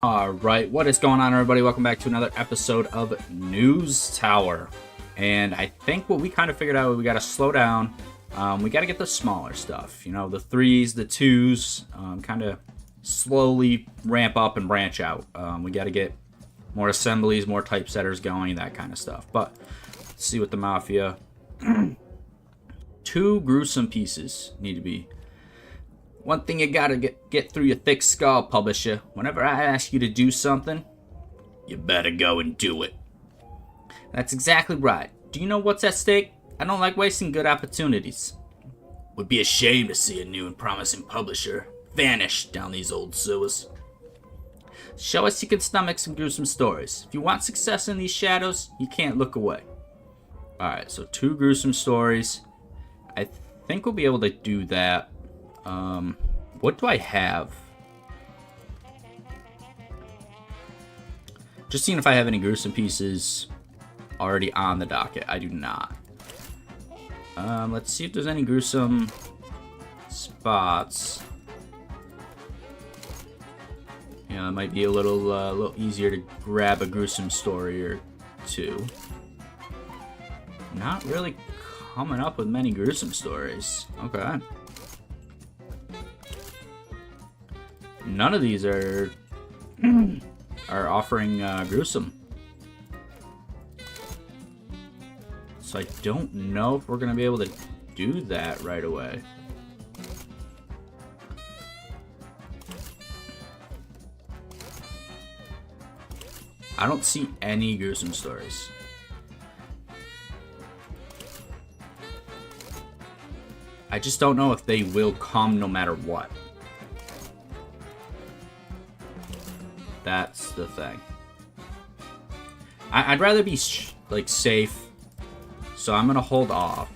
All right, what is going on, everybody? Welcome back to another episode of News Tower. And I think what we kind of figured out, we got to slow down. We got to get the smaller stuff, you know, the threes, the twos, kind of slowly ramp up and branch out. We got to get more assemblies, more typesetters going, that kind of stuff. But let's see what the mafia. 2 gruesome pieces need to be. One thing you gotta get through your thick skull, publisher. Whenever I ask you to do something, you better go and do it. That's exactly right. Do you know what's at stake? I don't like wasting good opportunities. Would be a shame to see a new and promising publisher vanish down these old sewers. Show us you can stomach some gruesome stories. If you want success in these shadows, you can't look away. Alright, so 2 gruesome stories. I think we'll be able to do that. What do I have? Just seeing if I have any gruesome pieces already on the docket. I do not. Let's see if there's any gruesome spots. Yeah, it might be a little easier to grab a gruesome story or 2. Not really coming up with many gruesome stories. Okay. None of these are offering gruesome. So I don't know if we're going to be able to do that right away. I don't see any gruesome stories. I just don't know if they will come no matter what. That's the thing. I'd rather be safe, so I'm gonna hold off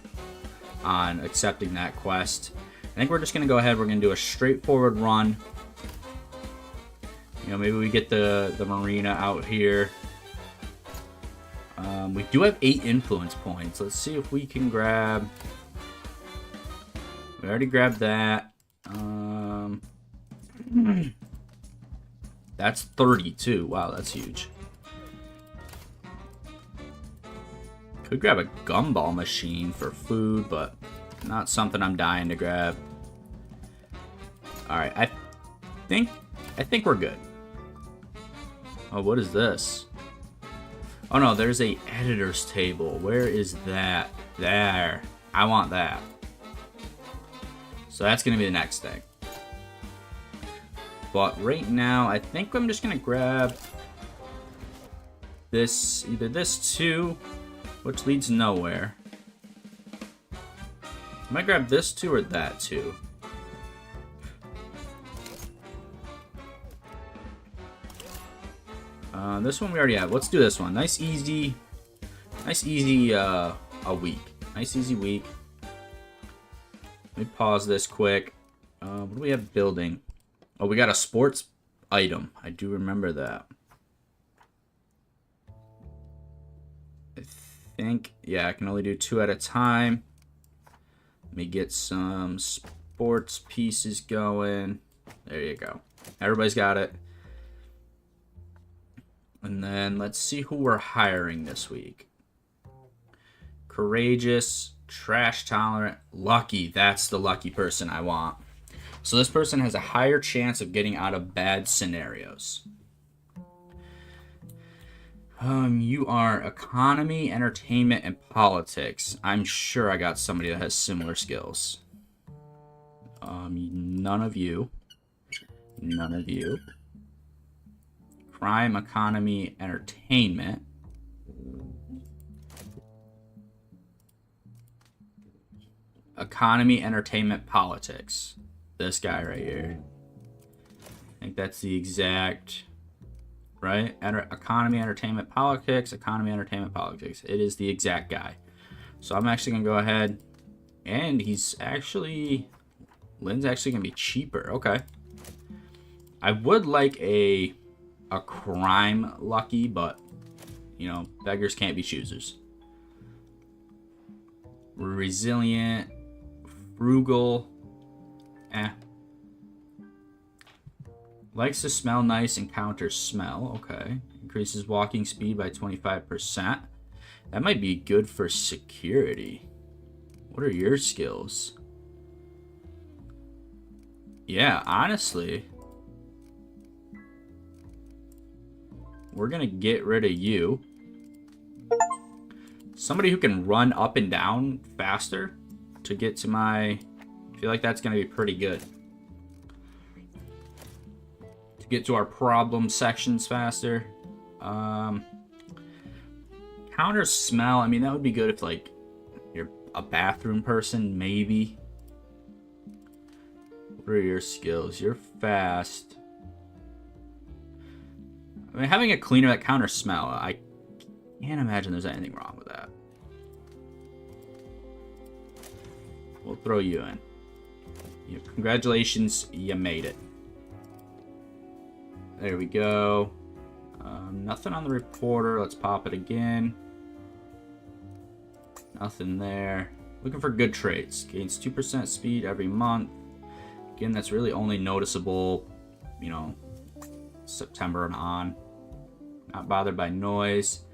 on accepting that quest. I think we're just gonna go ahead. We're gonna do a straightforward run. You know, maybe we get the marina out here. We do have 8 influence points. Let's see if we can grab. We already grabbed that. That's 32. Wow, that's huge. Could grab a gumball machine for food, but not something I'm dying to grab. Alright, I think we're good. Oh, what is this? Oh no, there's a editor's table. Where is that? There. I want that. So that's gonna be the next thing. But right now, I think I'm just gonna grab this, either this 2, which leads nowhere. I might grab this 2 or that 2. This one we already have. Let's do this one. Nice easy a week. Nice easy week. Let me pause this quick. What do we have building? Oh, we got a sports item. I do remember that. I think, yeah, I can only do 2 at a time. Let me get some sports pieces going. There you go. Everybody's got it. And then let's see who we're hiring this week. Courageous, trash tolerant, lucky. That's the lucky person I want. So this person has a higher chance of getting out of bad scenarios. You are economy, entertainment, and politics. I'm sure I got somebody that has similar skills. None of you. None of you. Crime, economy, entertainment. Economy, entertainment, politics. This guy right here. I think that's the exact, right? Economy, entertainment, politics. Economy, entertainment, politics. It is the exact guy. So I'm actually going to go ahead. And he's actually, Lynn's actually going to be cheaper. Okay. I would like a crime lucky, but, you know, beggars can't be choosers. Resilient, frugal. Likes to smell nice and counters smell. Okay. Increases walking speed by 25%. That might be good for security. What are your skills? Yeah, honestly, we're going to get rid of you. Somebody who can run up and down faster to get to my... I feel like that's going to be pretty good. To get to our problem sections faster. Counter smell. I mean, that would be good if, like, you're a bathroom person, maybe. What are your skills? You're fast. I mean, having a cleaner that counter smell, I can't imagine there's anything wrong with that. We'll throw you in. Congratulations, you made it. There we go. Nothing on the reporter. Let's pop it again. Nothing there. Looking for good traits. Gains 2% speed every month. Again, that's really only noticeable, you know, September and on. Not bothered by noise.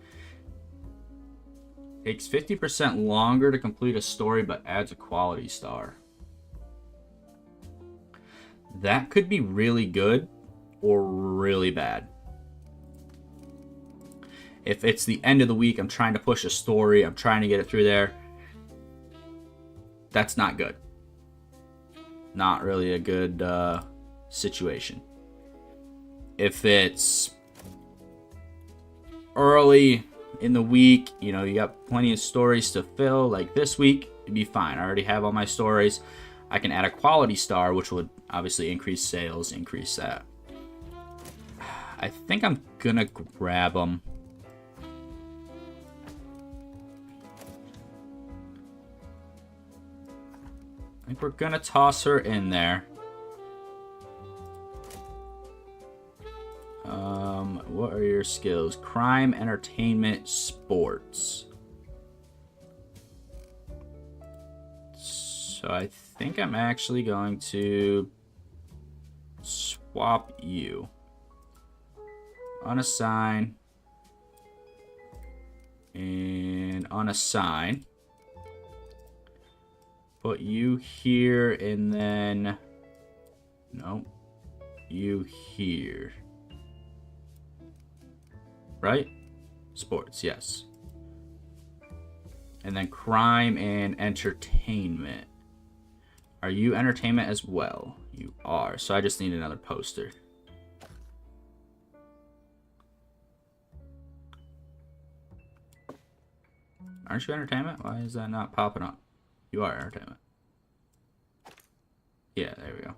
Takes 50% longer to complete a story, but adds a quality star. That could be really good or really bad. If it's the end of the week, I'm trying to push a story, I'm trying to get it through there, that's not good. Not really a good situation. If it's early in the week, you know, you got plenty of stories to fill, like this week, it'd be fine. I already have all my stories. I can add a quality star, which would obviously increase sales, increase that. I think I'm gonna grab them. I think we're gonna toss her in there. What are your skills? Crime, entertainment, sports. So I think I'm actually going to swap you. Unassign. And unassign. Put you here and then... No. You here. Right? Sports, yes. And then crime and entertainment. Are you entertainment as well? You are. So I just need another poster. Aren't you entertainment? Why is that not popping up? You are entertainment. Yeah, there we go.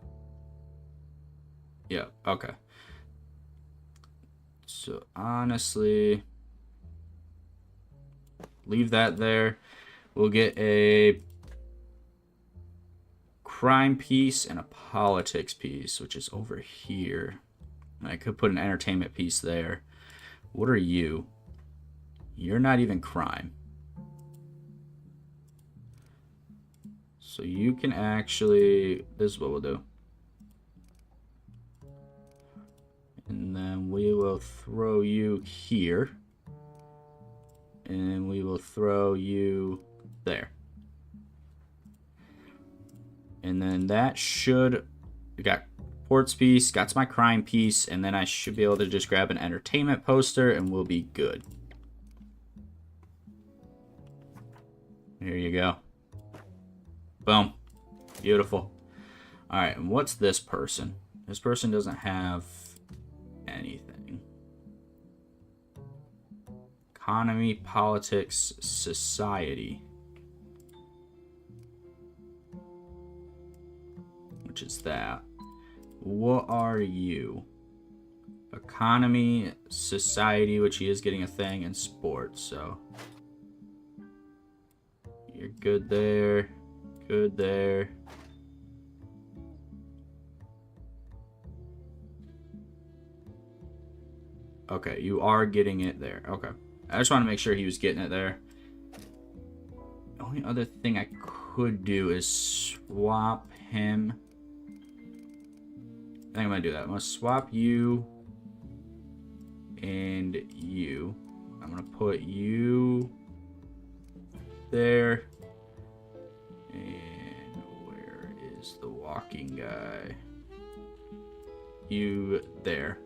Yeah, okay. So honestly, leave that there. We'll get a crime piece and a politics piece, which is over here. I could put an entertainment piece there. What are you? You're not even crime. So you can actually, this is what we'll do. And then we will throw you here. And we will throw you there. And then that should, we got sports piece, got my crime piece, and then I should be able to just grab an entertainment poster and we'll be good. Here you go. Boom. Beautiful. Alright, and what's this person? This person doesn't have anything. Economy, politics, society. Which is that. What are you? Economy, society, which he is getting a thing, and sports, so. You're good there. Good there. Okay, you are getting it there. Okay. I just want to make sure he was getting it there. The only other thing I could do is swap him I think I'm gonna do that. I'm gonna swap you and you. I'm gonna put you there. And where is the walking guy? You there.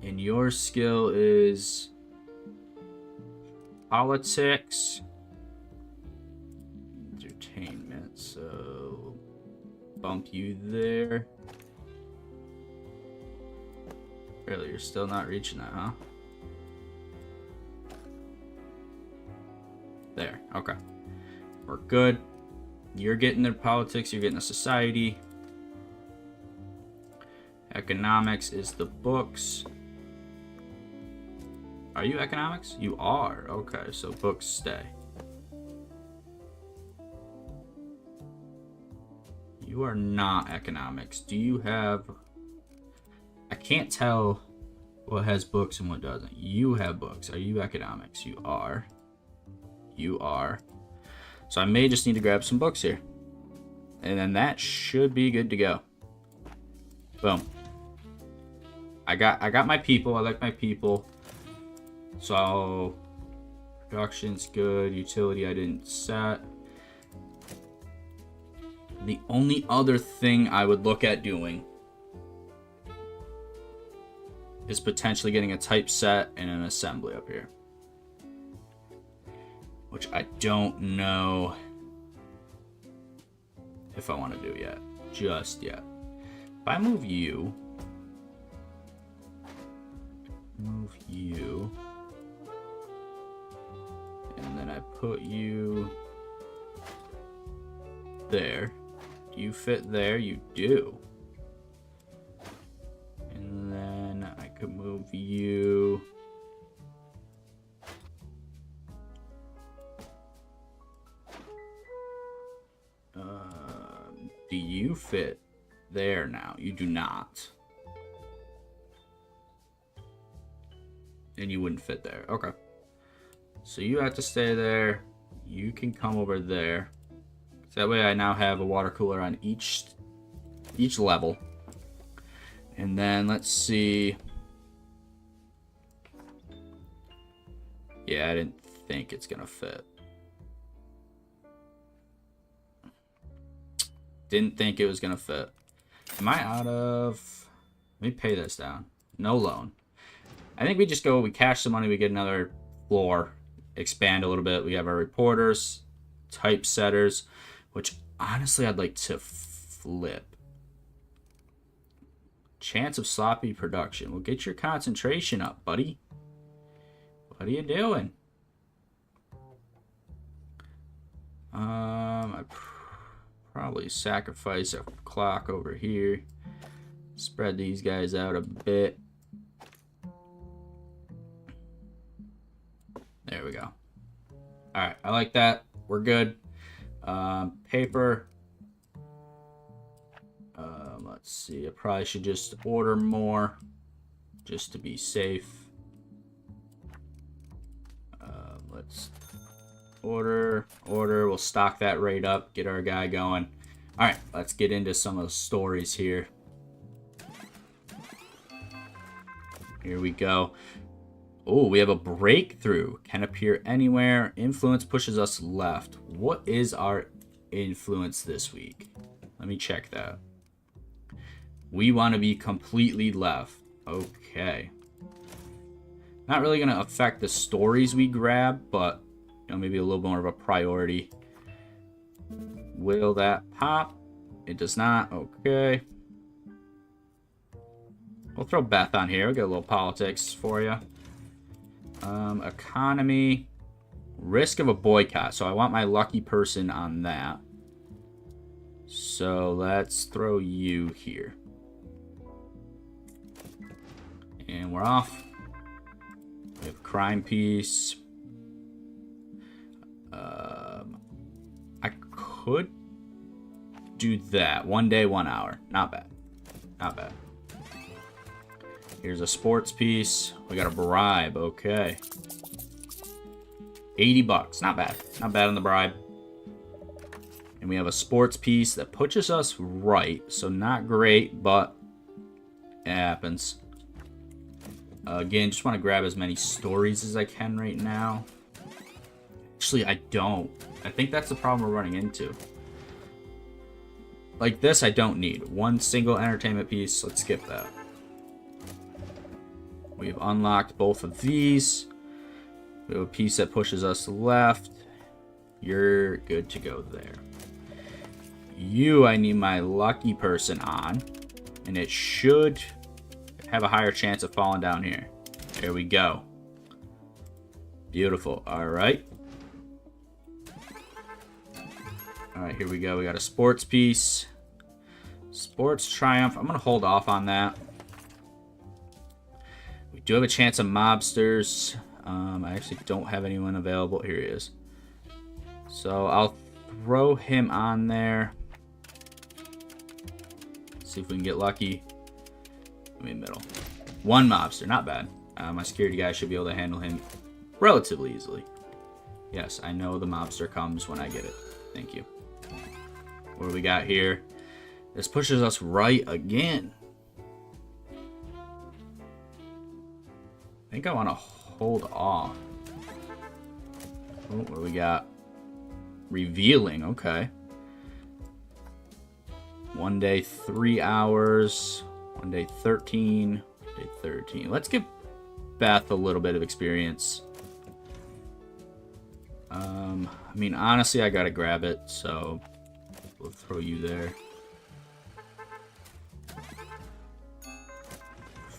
And your skill is politics, entertainment. So bump you there. Really, you're still not reaching that, huh? There, okay. We're good. You're getting the politics, you're getting the society. Economics is the books. Are you economics? You are. Okay, so books stay. You are not economics. Do you have... I can't tell what has books and what doesn't. You have books. Are you economics? You are. You are. So I may just need to grab some books here. And then that should be good to go. Boom. I got my people. I like my people. So production's good. Utility I didn't set. The only other thing I would look at doing is potentially getting a typeset and an assembly up here. Which I don't know if I want to do yet. Just yet. If I move you. And then I put you there. Do you fit there? You do. And then I could move you. Do you fit there now? You do not. And you wouldn't fit there. Okay. So you have to stay there. You can come over there. So that way I now have a water cooler on each level. And then let's see. Yeah, I didn't think it's gonna fit. Didn't think it was gonna fit. Am I out of... Let me pay this down. No loan. I think we just go, we cash some money, we get another floor, expand a little bit. We have our reporters, typesetters, which honestly I'd like to flip. Chance of sloppy production. Well, get your concentration up, buddy. What are you doing? I probably sacrifice a clock over here. Spread these guys out a bit. There we go. Alright, I like that. We're good. Paper. Let's see. I probably should just order more just to be safe. Let's order. We'll stock that rate up. Get our guy going. Alright, let's get into some of the stories here. Here we go. Oh, we have a breakthrough. Can appear anywhere. Influence pushes us left. What is our influence this week? Let me check that. We want to be completely left. Okay. Not really going to affect the stories we grab, but you know, maybe a little more of a priority. Will that pop? It does not. Okay. We'll throw Beth on here. We'll get a little politics for you. Economy. Risk of a boycott. So I want my lucky person on that. So let's throw you here. And we're off. We have crime piece. I could do that. 1 day, 1 hour. Not bad. Not bad. Here's a sports piece. We got a bribe. Okay. 80 bucks. Not bad. Not bad on the bribe. And we have a sports piece that pushes us right. So not great, but it happens. Again, just want to grab as many stories as I can right now. Actually, I don't. I think that's the problem we're running into. Like this, I don't need. One single entertainment piece. Let's skip that. We've unlocked both of these. We have a piece that pushes us left. You're good to go there. You, I need my lucky person on. And it should have a higher chance of falling down here. There we go. Beautiful. Alright. Alright, here we go. We got a sports piece. Sports Triumph. I'm going to hold off on that. We do have a chance of mobsters. I actually don't have anyone available. Here he is. So I'll throw him on there. See if we can get lucky. I'm in the middle. One mobster. Not bad. My security guy should be able to handle him relatively easily. Yes, I know the mobster comes when I get it. Thank you. What do we got here? This pushes us right again. I think I want to hold off. Oh, what do we got? Revealing. Okay. 1 day, 3 hours. 1 day, 13. Day 13. Let's give Beth a little bit of experience. I mean, honestly, I gotta grab it, so we'll throw you there.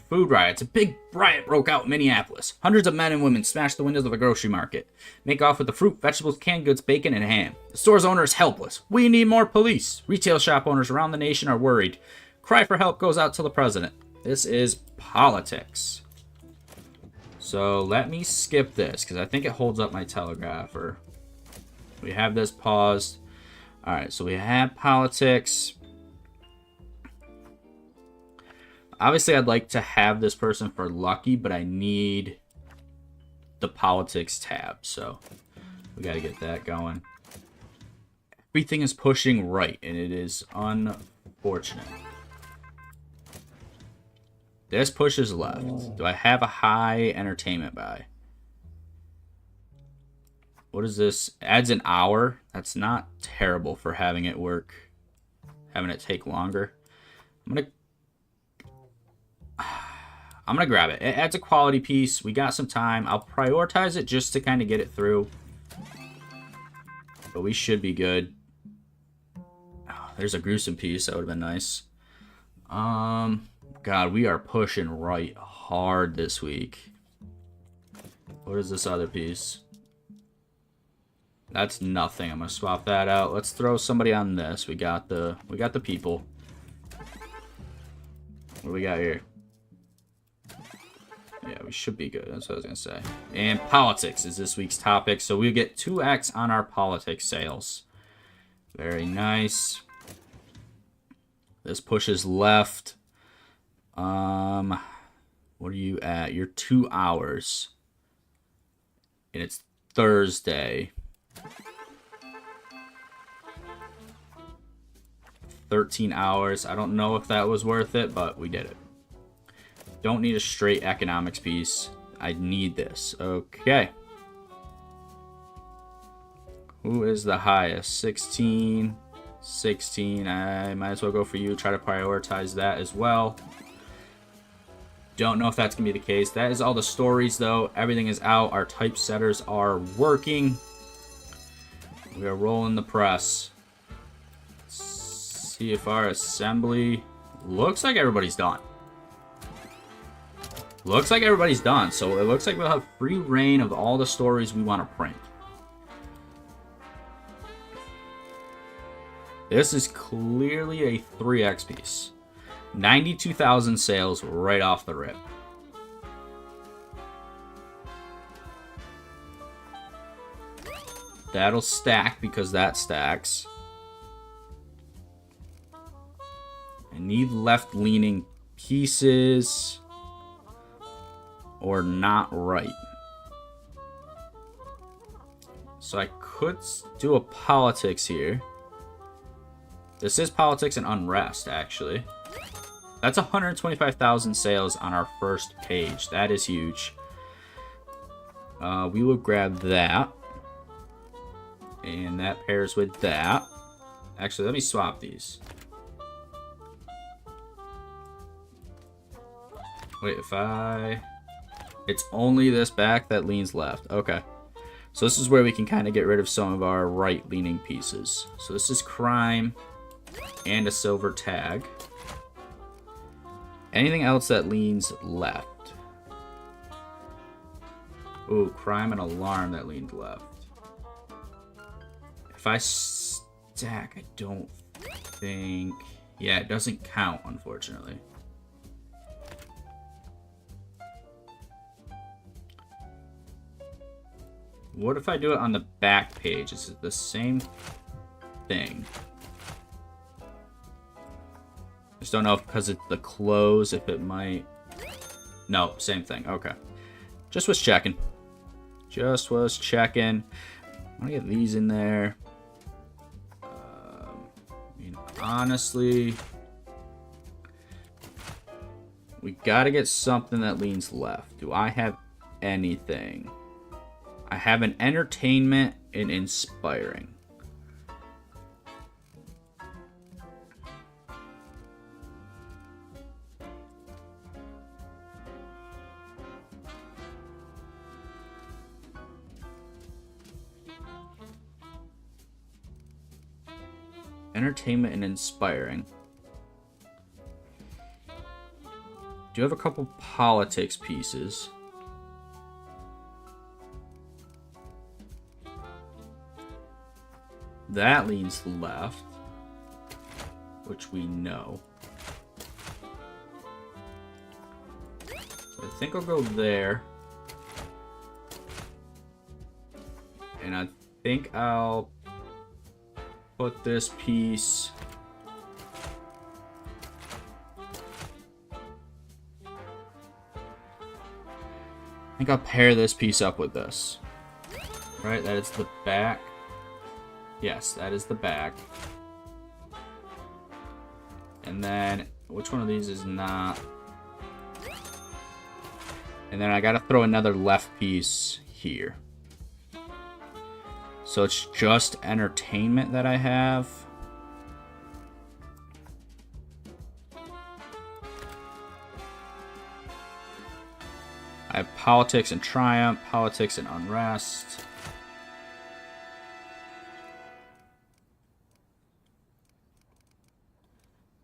Food riots. A big riot broke out in Minneapolis. Hundreds of men and women smashed the windows of a grocery market. Make off with the fruit, vegetables, canned goods, bacon, and ham. The store's owner is helpless. We need more police. Retail shop owners around the nation are worried. Cry for help goes out to the president. This is politics. So let me skip this, because I think it holds up my telegraph. Or we have this paused. Alright, so we have politics. Obviously, I'd like to have this person for lucky, but I need the politics tab. So we got to get that going. Everything is pushing right, and it is unfortunate. This pushes left. Do I have a high entertainment buy? What is this? Adds an hour. That's not terrible for having it work. Having it take longer. I'm gonna grab it. It adds a quality piece. We got some time. I'll prioritize it just to kind of get it through. But we should be good. Oh, there's a gruesome piece. That would have been nice. God, we are pushing right hard this week. What is this other piece? That's nothing. I'm gonna swap that out. Let's throw somebody on this. We got the people. What do we got here? Yeah, we should be good. That's what I was gonna say. And politics is this week's topic, so we'll get 2x on our politics sales. Very nice. This pushes left. What are you at? You're 2 hours. And it's Thursday. 13 hours. I don't know if that was worth it, but we did it. Don't need a straight economics piece. I need this. Okay. Who is the highest? 16. 16. I might as well go for you. Try to prioritize that as well. Don't know if that's going to be the case. That is all the stories, though. Everything is out. Our typesetters are working. We are rolling the press. Let's see if our assembly... Looks like everybody's done. Looks like everybody's done. So it looks like we'll have free reign of all the stories we want to print. This is clearly a 3x piece. 92,000 sales right off the rip. That'll stack because that stacks. I need left-leaning pieces or not right. So I could do a politics here. This is politics and unrest, actually. That's 125,000 sales on our first page. That is huge. We will grab that. And that pairs with that. Actually, let me swap these. Wait, if I... It's only this back that leans left. Okay. So this is where we can kind of get rid of some of our right-leaning pieces. So this is crime and a silver tag. Anything else that leans left? Ooh, crime and alarm that leans left. If I stack, I don't think... Yeah, it doesn't count, unfortunately. What if I do it on the back page? Is it the same thing? Just don't know if because it's the close, if it might... No, same thing. Okay. Just was checking. Just was checking. I want to get these in there. I mean, honestly... We gotta get something that leans left. Do I have anything? I have an entertainment and inspiring. Entertainment and inspiring. Do you have a couple politics pieces? That leans left, which we know. So I think I'll go there. And I think I'll put this piece... I think I'll pair this piece up with this. Right, that is the back. Yes, that is the back. And then, which one of these is not? And then I gotta throw another left piece here. So it's just entertainment that I have. I have politics and triumph, politics and unrest.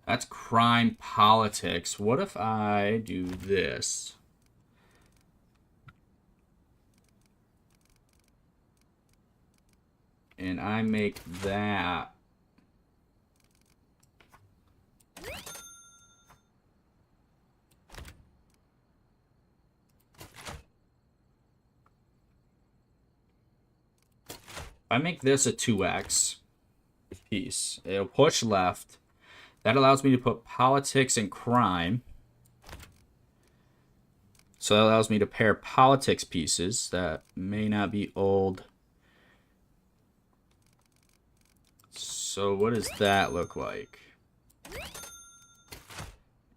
That's crime politics. What if I do this? And I make that. I make this a 2x piece. It'll push left. That allows me to put politics and crime. So that allows me to pair politics pieces that may not be old. So what does that look like?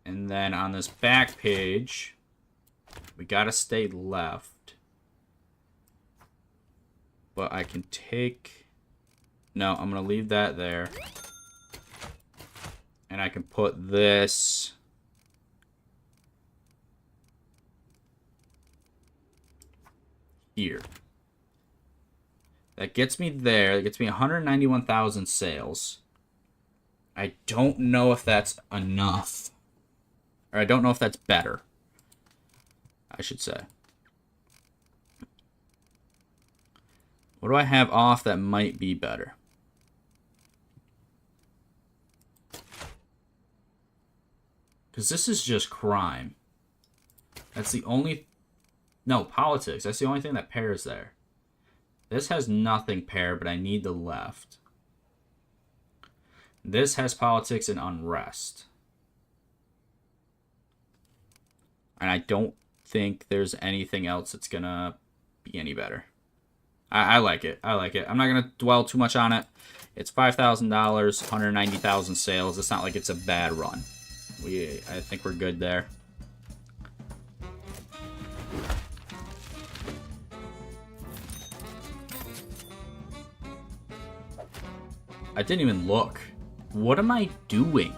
And then on this back page, we gotta stay left. But I can take... No, I'm gonna leave that there. And I can put this here. That gets me there. That gets me 191,000 sales. I don't know if that's enough. Or I don't know if that's better, I should say. What do I have off that might be better? Because this is just crime. That's the only... No, politics. That's the only thing that pairs there. This has nothing paired, but I need the left. This has politics and unrest. And I don't think there's anything else that's gonna be any better. I like it. I like it. I'm not gonna dwell too much on it. It's $5,000, 190,000 sales. It's not like it's a bad run. I think we're good there. I didn't even look. What am I doing?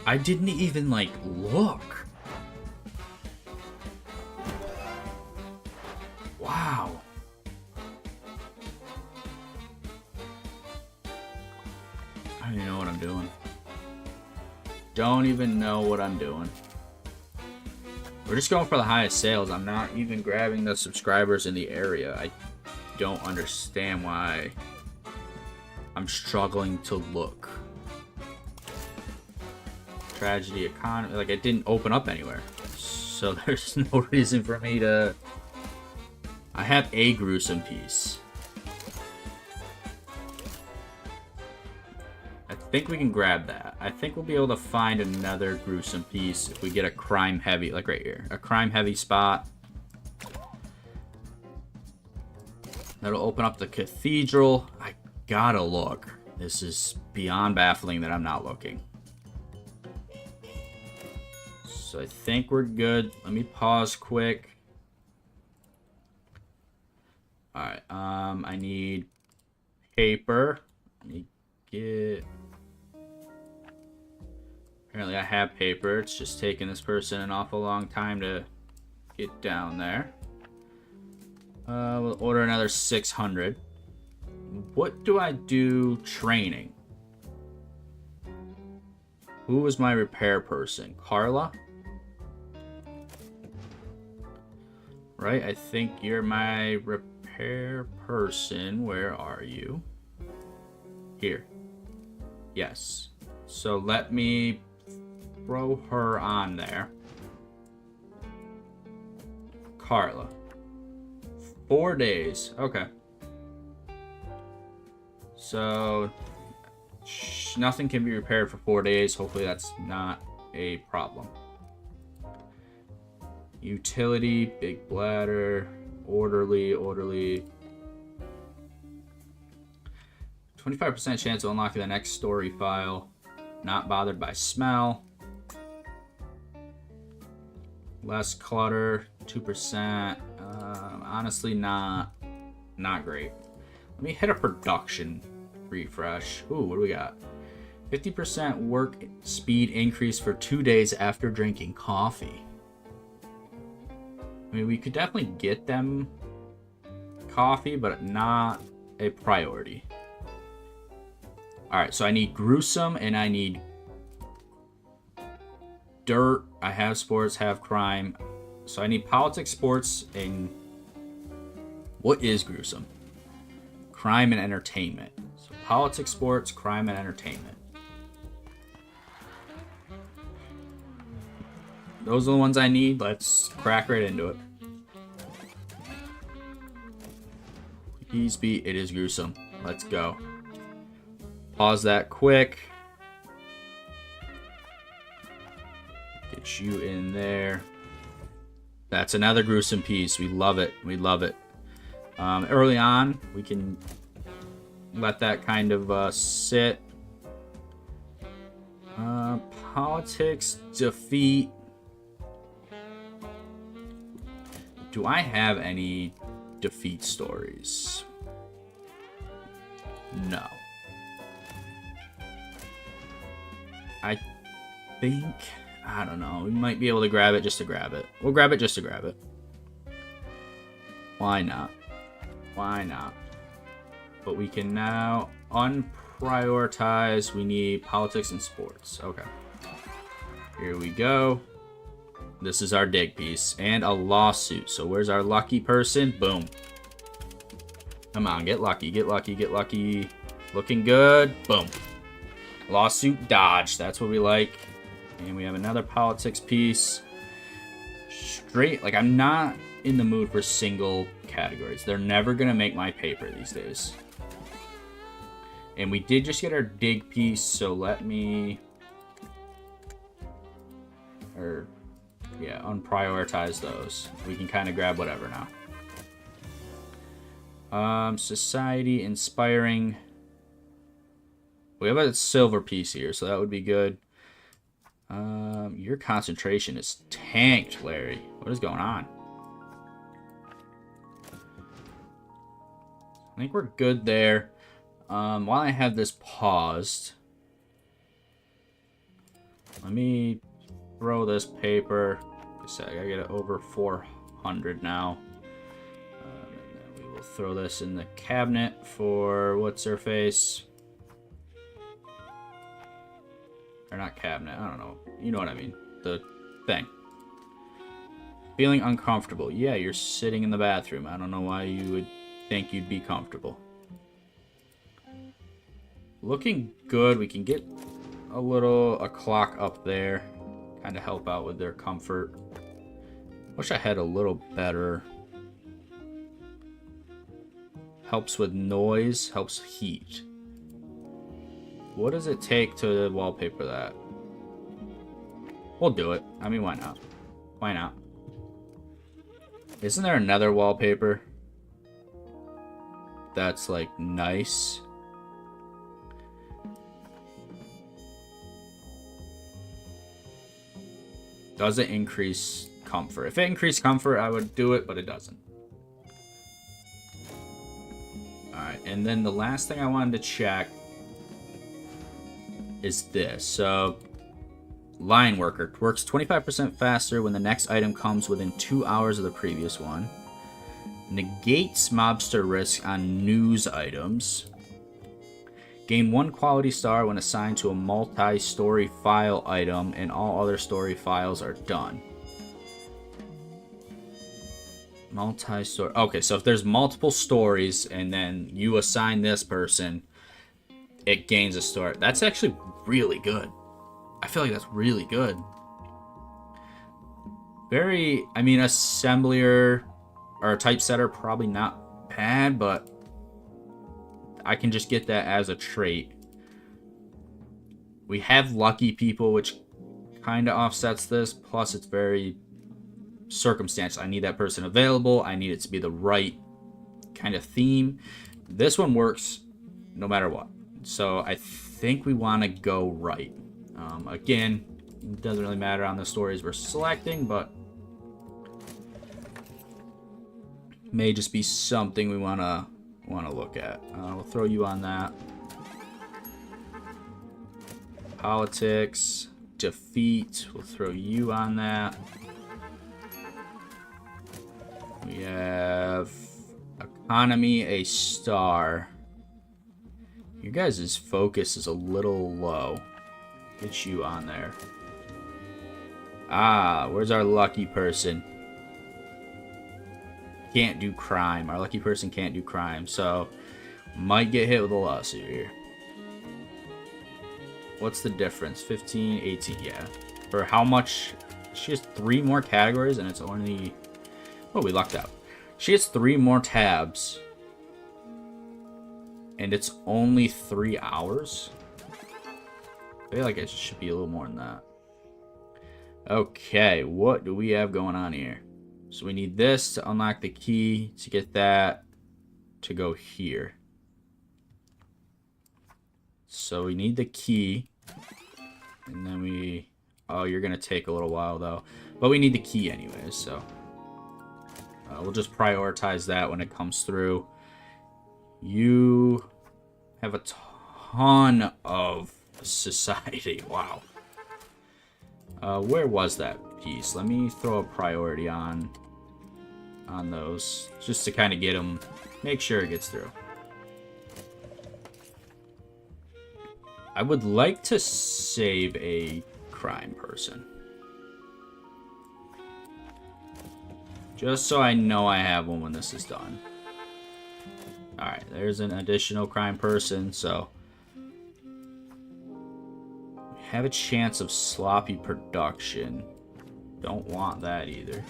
I didn't even, like, look. Wow. I don't even know what I'm doing. Don't even know what I'm doing. We're just going for the highest sales. I'm not even grabbing the subscribers in the area. I don't understand why I'm struggling to look. Tragedy, economy, like it didn't open up anywhere. So there's no reason for me to... I have a gruesome piece. I think we can grab that. I think we'll be able to find another gruesome piece if we get a crime heavy, like right here. A crime heavy spot. That'll open up the cathedral. I gotta look. This is beyond baffling that I'm not looking. So I think we're good. Let me pause quick. Alright, I need paper. Let me get... Apparently I have paper. It's just taking this person an awful long time to get down there. We'll order another 600. What do I do training? Who was my repair person? Carla? Right, I think you're my repair person. Where are you? Here. Yes. So let me throw her on there. Carla. 4 days. Okay. So nothing can be repaired for 4 days. Hopefully that's not a problem. Utility, big bladder, orderly. 25% chance of unlocking the next story file. Not bothered by smell. Less clutter, 2%. Honestly, not great. Let me hit a production refresh. Ooh, what do we got? 50% work speed increase for 2 days after drinking coffee. I mean, we could definitely get them coffee, but not a priority. Alright, so I need gruesome and I need dirt. I have sports, have crime. So I need politics, sports, and what is gruesome? Crime and entertainment. So politics, sports, crime, and entertainment. Those are the ones I need. Let's crack right into it. Please be, it is gruesome. Let's go. Pause that quick. Get you in there. That's another gruesome piece. We love it. We love it. Early on, we can let that kind of sit. Politics, defeat. Do I have any defeat stories? No. I think, I don't know, we might be able to grab it just to grab it. We'll grab it just to grab it. Why not? Why not? But we can now unprioritize. We need politics and sports. Okay. Here we go. This is our dig piece. And a lawsuit. So where's our lucky person? Boom. Come on, get lucky, get lucky, get lucky. Looking good. Boom. Lawsuit dodge. That's what we like. And we have another politics piece. Straight, like I'm not in the mood for single categories. They're never gonna make my paper these days. And we did just get our dig piece, so let me... Yeah, unprioritize those. We can kind of grab whatever now. Society inspiring. We have a silver piece here, so that would be good. Your concentration is tanked, Larry. What is going on? I think we're good there. While I have this paused, let me throw this paper. Like I said, I gotta get it over 400 now. And then we will throw this in the cabinet for what's her face. Or not cabinet, I don't know. You know what I mean. The thing. Feeling uncomfortable. Yeah, you're sitting in the bathroom. I don't know why you would think you'd be comfortable. Looking good. We can get a clock up there. Kind of help out with their comfort. Wish I had a little better. Helps with noise. Helps heat. What does it take to wallpaper that? We'll do it. I mean, why not? Why not? Isn't there another wallpaper that's like nice? Does it increase comfort? If it increased comfort, I would do it, but it doesn't. Alright, and then the last thing I wanted to check is this. So, line worker works 25% faster when the next item comes within 2 hours of the previous one. Negates mobster risk on news items. Gain 1 quality star when assigned to a multi-story file item, and all other story files are done. Multi-story. Okay, so if there's multiple stories and then you assign this person, it gains a star. That's actually really good. I feel like that's really good. Very, I mean, assembler or a typesetter, probably not bad, but I can just get that as a trait. We have lucky people, which kind of offsets this. Plus, it's very circumstantial. I need that person available. I need it to be the right kind of theme. This one works no matter what. So I think we want to go right. Again, it doesn't really matter on the stories we're selecting, but may just be something we want to look at. We'll throw you on that. Politics, defeat. We'll throw you on that. We have economy, a star. Your guys' focus is a little low. Get you on there. Ah, where's our lucky person? Can't do crime. Our lucky person can't do crime, so might get hit with a lawsuit here. What's the difference? 15, 18, yeah. For how much? She has 3 more categories, and it's only... Oh, we lucked out. She has 3 more tabs, and it's only 3 hours? I feel like it should be a little more than that. Okay, what do we have going on here? So we need this to unlock the key to get that to go here. So we need the key. And then we... Oh, you're going to take a little while, though. But we need the key anyways, so... we'll just prioritize that when it comes through. You have a ton of society. Wow. Where was that piece? Let me throw a priority on those, just to kind of get them, make sure it gets through. I would like to save a crime person, just so I know I have one when this is done. Alright, there's an additional crime person, so we have a chance of sloppy production. Don't want that either.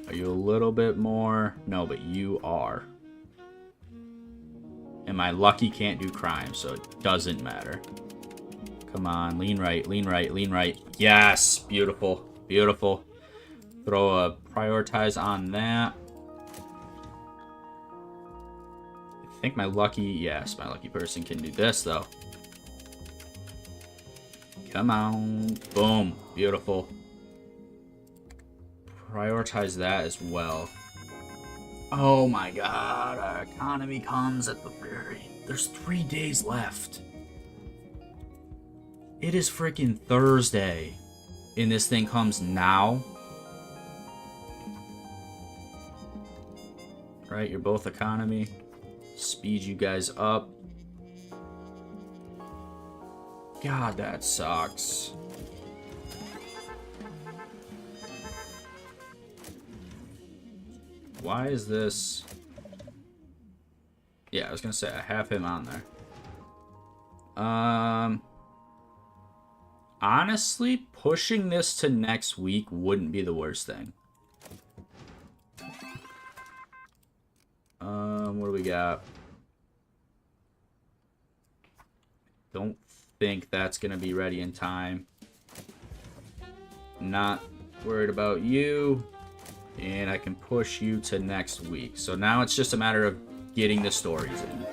Are you a little bit more? No, but you are. And my lucky can't do crime, so it doesn't matter. Come on, lean right, lean right, lean right. Yes, beautiful, beautiful. Throw a prioritize on that. I think my lucky, yes, my lucky person can do this though. Come on, boom, beautiful. Prioritize that as well. Oh my god, our economy comes at the very... There's 3 days left. It is freaking Thursday. And this thing comes now. Right, you're both economy. Speed you guys up. God, that sucks. Why is this... Yeah, I was gonna say, I have him on there. Honestly, pushing this to next week wouldn't be the worst thing. What do we got? Don't think that's gonna be ready in time. Not worried about you. And I can push you to next week. So now it's just a matter of getting the stories in.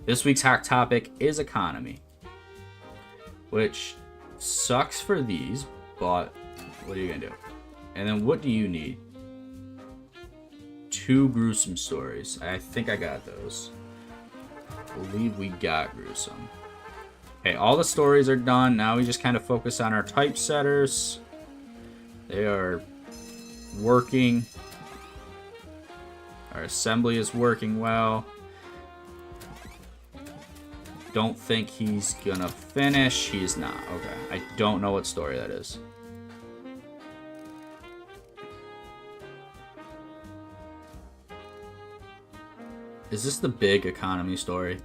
This week's hot topic is economy. Which sucks for these, but what are you gonna do? And then what do you need? 2 gruesome stories. I think I got those. I believe we got gruesome. Okay, all the stories are done. Now we just kind of focus on our typesetters. They are working. Our assembly is working well. Don't think he's gonna finish. He's not. Okay. I don't know what story that is. Is this the big economy story?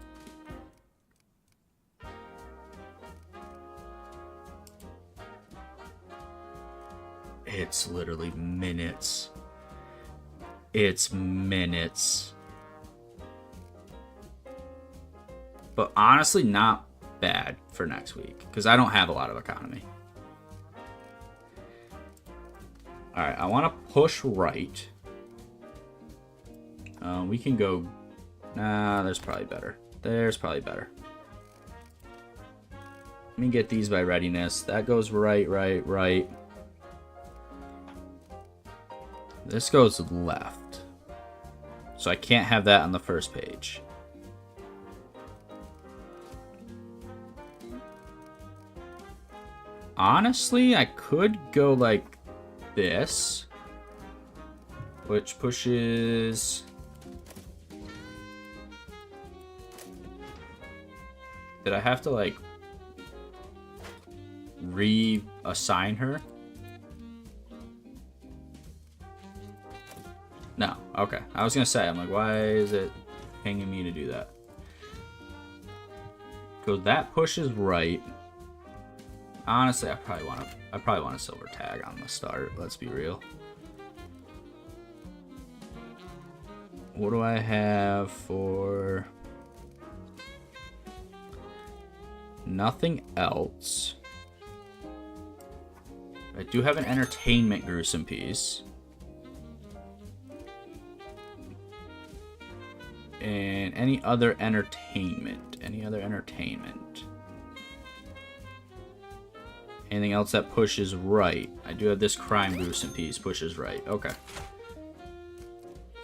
It's literally minutes. It's minutes. But honestly, not bad for next week. Because I don't have a lot of economy. Alright, I want to push right. We can go... Nah, there's probably better. There's probably better. Let me get these by readiness. That goes right, right, right. This goes left. So I can't have that on the first page. Honestly, I could go like this. Which pushes... Did I have to like reassign her? No. Okay. I was gonna say, I'm like, why is it pinging me to do that? Because that pushes right. Honestly, I probably want a silver tag on the start. Let's be real. What do I have for... Nothing else. I do have an entertainment gruesome piece. And any other entertainment? Any other entertainment? Anything else that pushes right? I do have this crime gruesome piece. Pushes right. Okay.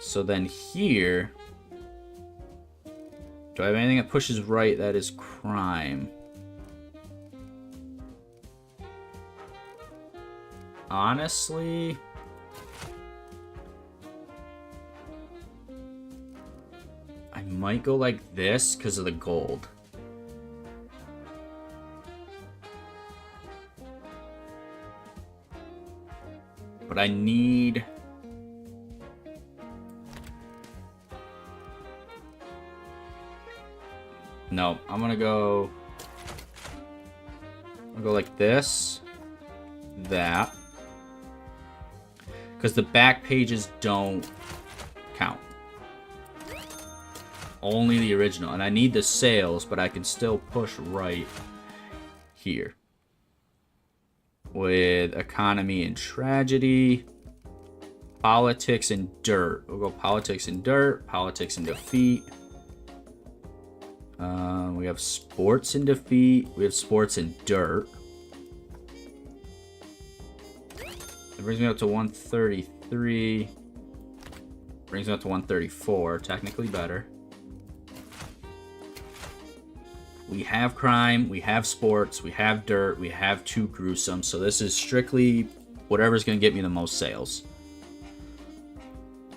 So then here... Do I have anything that pushes right that is crime? Honestly... I might go like this because of the gold. But I need... No, I'm gonna go... I'll go like this. That. Because the back pages don't count. Only the original. And I need the sales, but I can still push right here. With economy and tragedy. Politics and dirt. We'll go politics and dirt. Politics and defeat. We have sports and defeat. We have sports and dirt. That brings me up to 133. Brings me up to 134. Technically better. We have crime. We have sports. We have dirt. We have too gruesome. So this is strictly whatever's going to get me the most sales.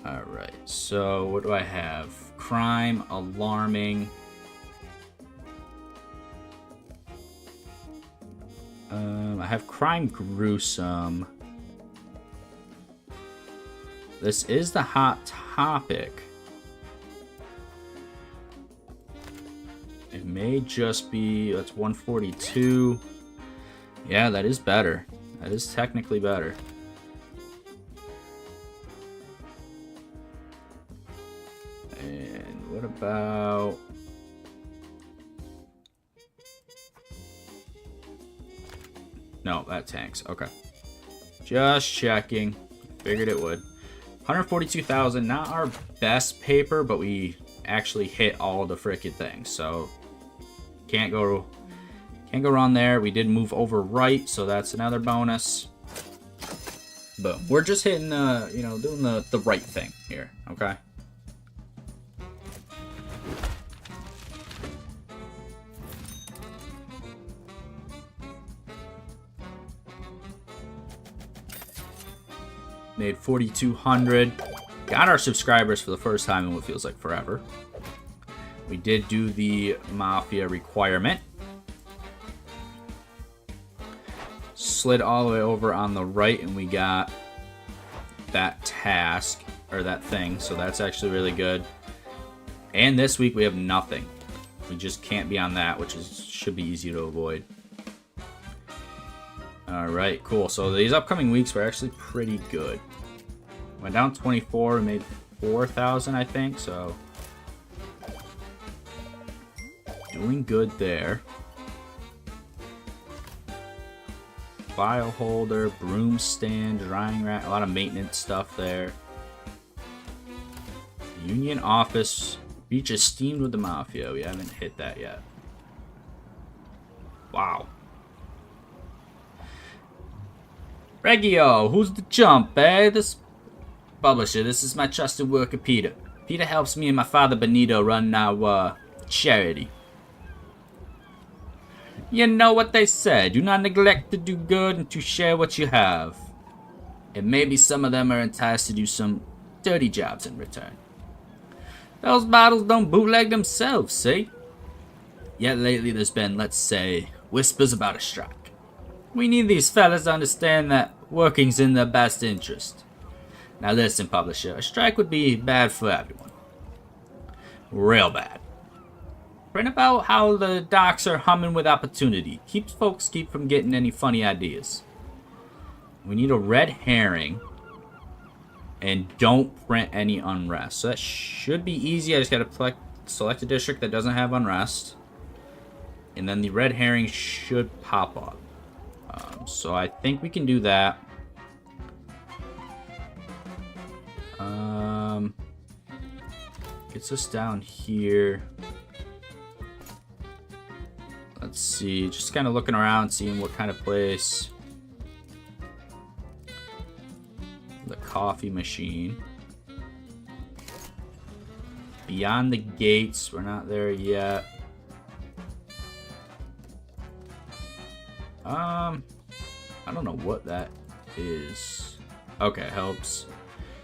Alright. So what do I have? Crime. Alarming. I have crime gruesome. This is the hot topic. It may just be, that's 142. Yeah, that is better. That is technically better. And what about... No, that tanks. Okay. Just checking. Figured it would. 142,000. Not our best paper, but we actually hit all the frickin' things. So can't go wrong there. We did move over right, so that's another bonus. Boom. We're just hitting doing the right thing here. Okay. Made 4,200. Got our subscribers for the first time in what feels like forever. We did do the mafia requirement. Slid all the way over on the right and we got that task, or that thing, so that's actually really good. And this week we have nothing. We just can't be on that, which should be easy to avoid. Alright, cool. So these upcoming weeks were actually pretty good. Went down 24 and made 4,000, I think, so doing good there. File holder, broom stand, drying rack, a lot of maintenance stuff there. Union office, reach esteemed with the mafia. We haven't hit that yet. Wow. Regio, who's the chump, eh? This publisher, this is my trusted worker, Peter. Peter helps me and my father, Benito, run our charity. You know what they say, do not neglect to do good and to share what you have. And maybe some of them are enticed to do some dirty jobs in return. Those bottles don't bootleg themselves, see? Yet lately there's been, let's say, whispers about a strike. We need these fellas to understand that working's in their best interest. Now listen, publisher, a strike would be bad for everyone. Real bad. Print about how the docks are humming with opportunity. Keeps folks from getting any funny ideas. We need a red herring. And don't print any unrest. So that should be easy. I just gotta select a district that doesn't have unrest. And then the red herring should pop up. So I think we can do that. Gets us down here. Let's see, just kind of looking around, seeing what kind of place. The coffee machine. Beyond the gates, we're not there yet. I don't know what that is. Okay, helps.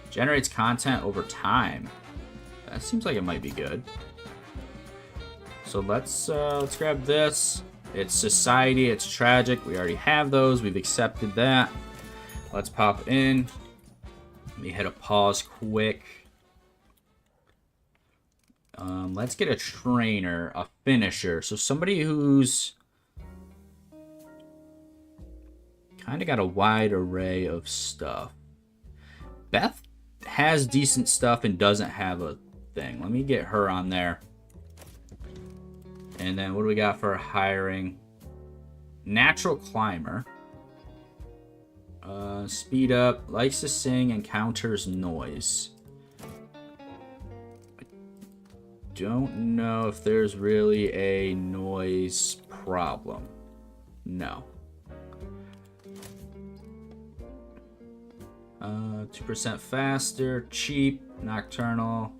Generates content over time. That seems like it might be good. So let's grab this. It's society, it's tragic. We already have those. We've accepted that. Let's pop in. Let me hit a pause quick. Let's get a trainer, a finisher. So somebody who's kind of got a wide array of stuff. Beth has decent stuff and doesn't have a thing. Let me get her on there. And then what do we got for hiring? Natural climber. Speed up. Likes to sing. Encounters noise. I don't know if there's really a noise problem. No. 2% faster. Cheap. Nocturnal.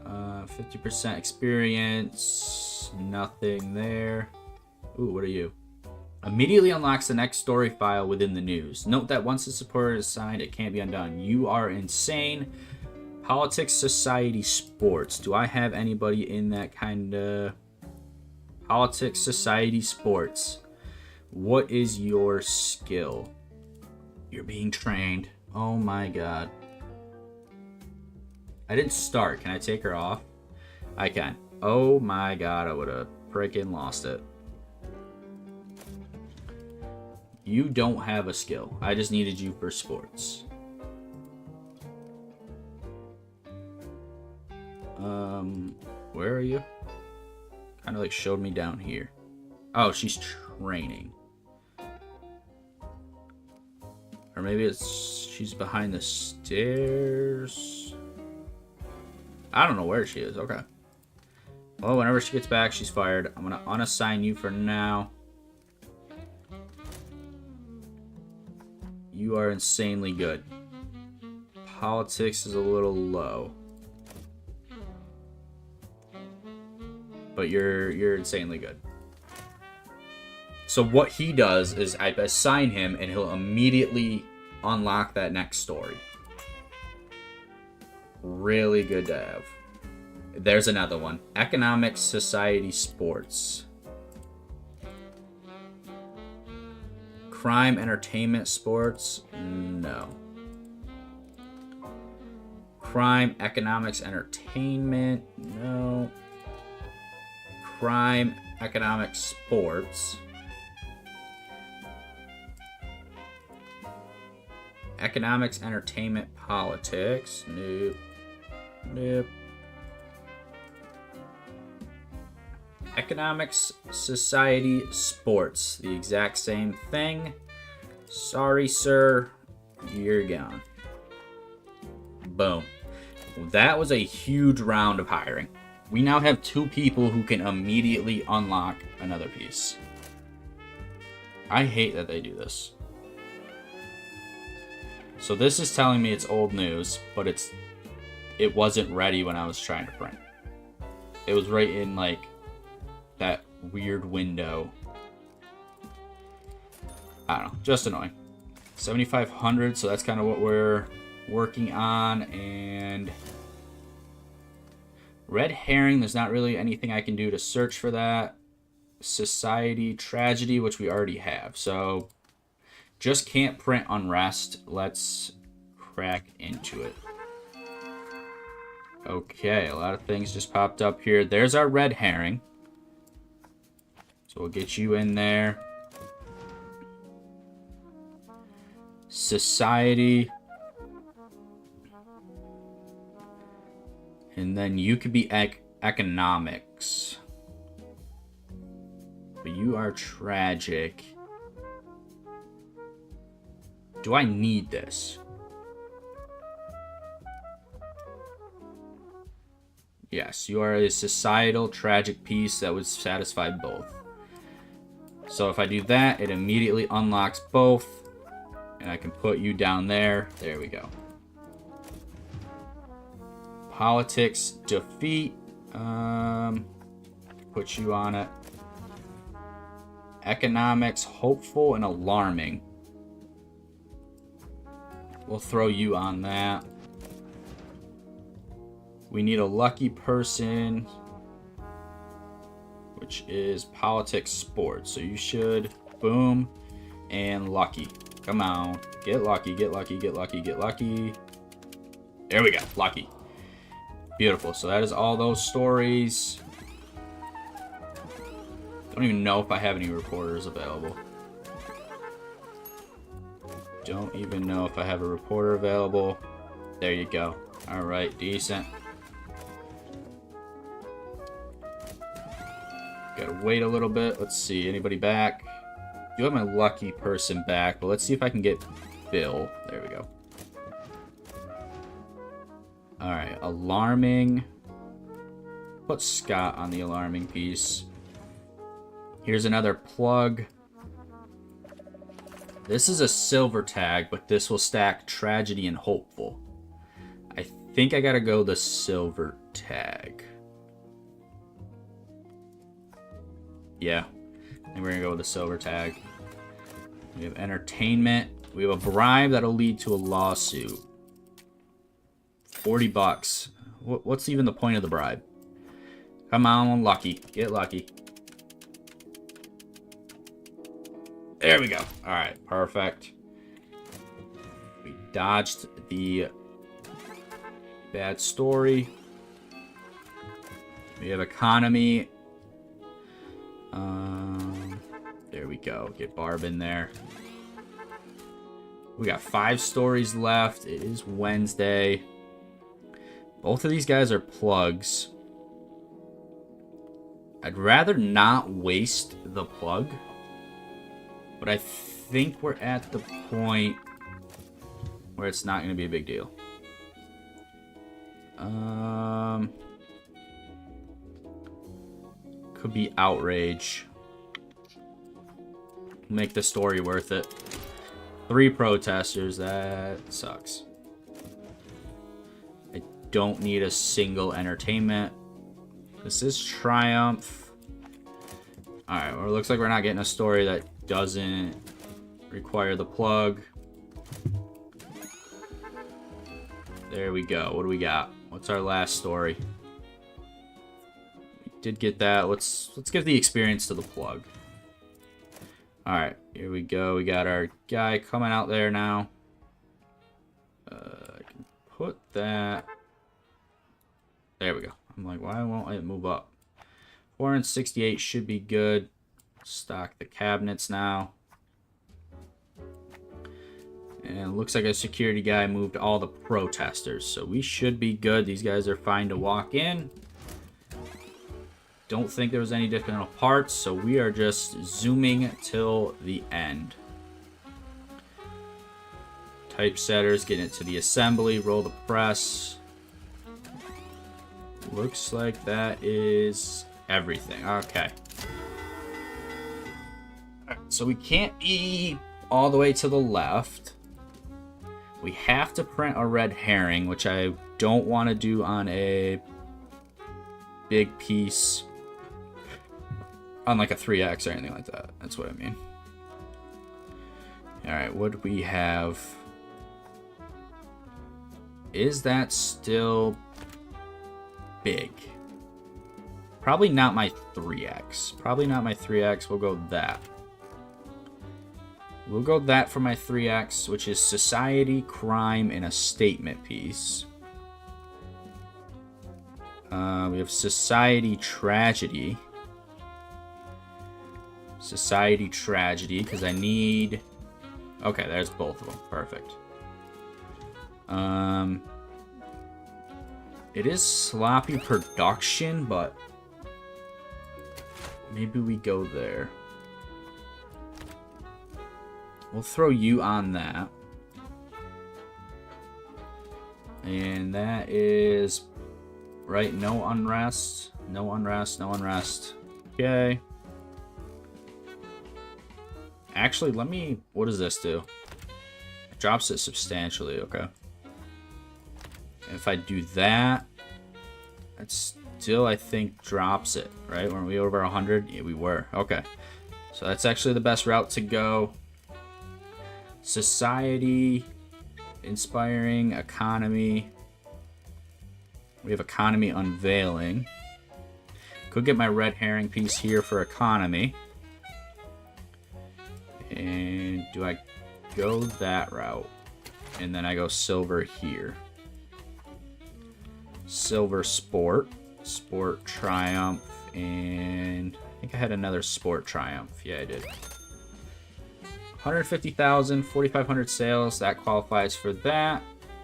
50% experience. Nothing there. Ooh, what are you? Immediately unlocks the next story file within the news. Note that once the supporter is signed, it can't be undone. You are insane. Politics, society, sports. Do I have anybody in that kind of... Politics, society, sports. What is your skill? You're being trained. Oh my god. I didn't start. Can I take her off? I can. Oh my god, I would have freaking lost it. You don't have a skill. I just needed you for sports. Where are you? Kind of like showed me down here. Oh, she's training. Or maybe it's she's behind the stairs. I don't know where she is. Okay. Well, whenever she gets back, she's fired. I'm going to unassign you for now. You are insanely good. Politics is a little low. But you're insanely good. So what he does is I assign him and he'll immediately unlock that next story. Really good to have. There's another one. Economics, society, sports. Crime, entertainment, sports? No. Crime, economics, entertainment? No. Crime, economics, sports. Economics, entertainment, politics. Nope. Nope. Economics, society, sports. The exact same thing. Sorry, sir. You're gone. Boom. That was a huge round of hiring. We now have 2 people who can immediately unlock another piece. I hate that they do this. So this is telling me it's old news, but it wasn't ready when I was trying to print. It was right in like that weird window. I don't know, just annoying. 7,500, so that's kind of what we're working on. And red herring, there's not really anything I can do to search for that. Society, tragedy, which we already have. So just can't print unrest. Let's crack into it. Okay, a lot of things just popped up here. There's our red herring. So we'll get you in there. Society. And then you could be economics. But you are tragic. Do I need this? Yes, you are a societal tragic piece that would satisfy both. So if I do that, it immediately unlocks both. And I can put you down there. There we go. Politics, defeat. Put you on it. Economics, hopeful and alarming. We'll throw you on that. We need a lucky person, which is politics, sports. So you should, boom, and lucky. Come on, get lucky, get lucky, get lucky, get lucky. There we go, lucky. Beautiful, so that is all those stories. Don't even know if I have any reporters available. Don't even know if I have a reporter available. There you go. All right, decent. Good. gotta wait a little bit. Let's see, anybody back? Do have my lucky person back, but let's see if I can get Bill. There we go. Alright, alarming. Put Scott on the alarming piece. Here's another plug. This is a silver tag, but this will stack tragedy and hopeful. I think I gotta go the silver tag. Yeah, and we're gonna go with the silver tag. We have entertainment. We have a bribe that'll lead to a lawsuit. 40 bucks. What's even the point of the bribe? Come on, lucky. Get lucky. There we go. Alright, perfect. We dodged the bad story. We have economy. There we go. Get Barb in there. We got 5 stories left. It is Wednesday. Both of these guys are plugs. I'd rather not waste the plug. But I think we're at the point where it's not going to be a big deal. Could be outrage. Make the story worth it. 3 protesters, that sucks. I don't need a single entertainment. This is Triumph. Alright, well, it looks like we're not getting a story that doesn't require the plug. There we go. What do we got? What's our last story? We did get that. Let's give the experience to the plug. Alright, here we go. We got our guy coming out there now. I can put that. There we go. I'm like, why won't it move up? 468 should be good. Stock the cabinets now. And it looks like a security guy moved all the protesters. So we should be good. These guys are fine to walk in. Don't think there was any additional parts, so we are just zooming till the end. Typesetters, get it to the assembly, roll the press. Looks like that is everything. Okay. So we can't be all the way to the left. We have to print a red herring, which I don't want to do on a big piece. On like a 3X or anything like that. That's what I mean. Alright, what do we have? Is that still big? Probably not my 3X. Probably not my 3X. We'll go that. We'll go that for my 3X, which is society, crime, and a statement piece. We have society, tragedy. Society, tragedy, because I need... Okay, there's both of them. Perfect. It is sloppy production, but maybe we go there. We'll throw you on that. And that is... Right, no unrest. No unrest, no unrest. Okay. Actually, let me... What does this do? It drops it substantially, okay. If I do that, it still, I think, drops it, right? Weren't we over 100? Yeah, we were. Okay. So that's actually the best route to go. Society, inspiring, economy. We have economy unveiling. Could get my red herring piece here for economy. And do I go that route? And then I go silver here. Silver sport. Sport triumph. And I think I had another sport triumph. Yeah, I did. 150,000, 4,500 sales. That qualifies for that.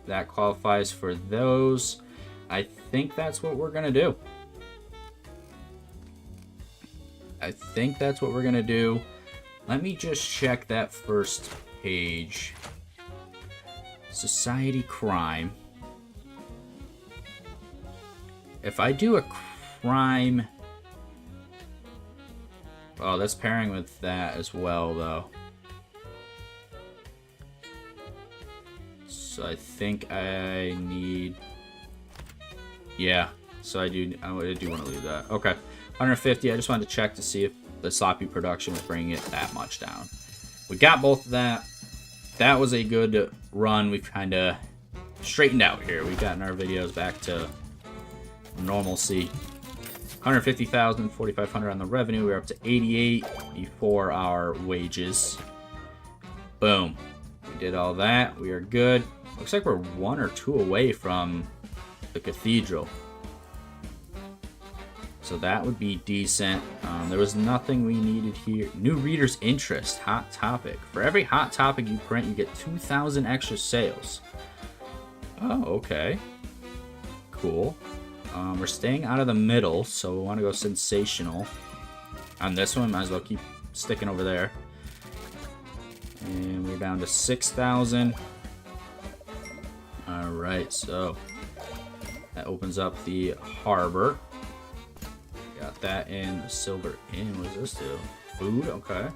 That qualifies for those. I think that's what we're going to do. I think that's what we're gonna do. Let me just check that first page. Society crime. If I do a crime... Oh, that's pairing with that as well, though. So I think I need... Yeah, so I do want to leave that. Okay, 150. I just wanted to check to see if the sloppy production was bringing it that much down. We got both of that. That was a good run. We've kind of straightened out here. We've gotten our videos back to normalcy. 150,000, 4,500 on the revenue. We're up to 88 before our wages. Boom. We did all that. We are good. Looks like we're 1 or 2 away from the cathedral. So that would be decent. There was nothing we needed here. New readers' interest. Hot topic. For every hot topic you print, you get 2,000 extra sales. Oh, okay. Cool. We're staying out of the middle, so we want to go sensational. On this one, might as well keep sticking over there. And we're down to 6,000. Alright, so that opens up the harbor. Got that in. Silver in. What does this do? Food? Okay.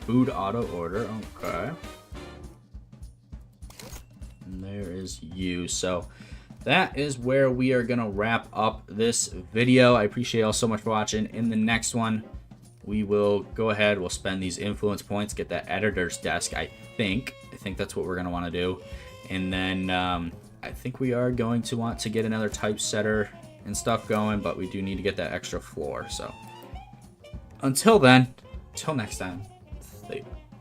Food auto order. Okay. And there is you. So that is where we are going to wrap up this video. I appreciate you all so much for watching. In the next one, we will go ahead. We'll spend these influence points, get that editor's desk, I think that's what we're going to want to do. And then I think we are going to want to get another typesetter and stuff going, but we do need to get that extra floor. So until then, till next time, stay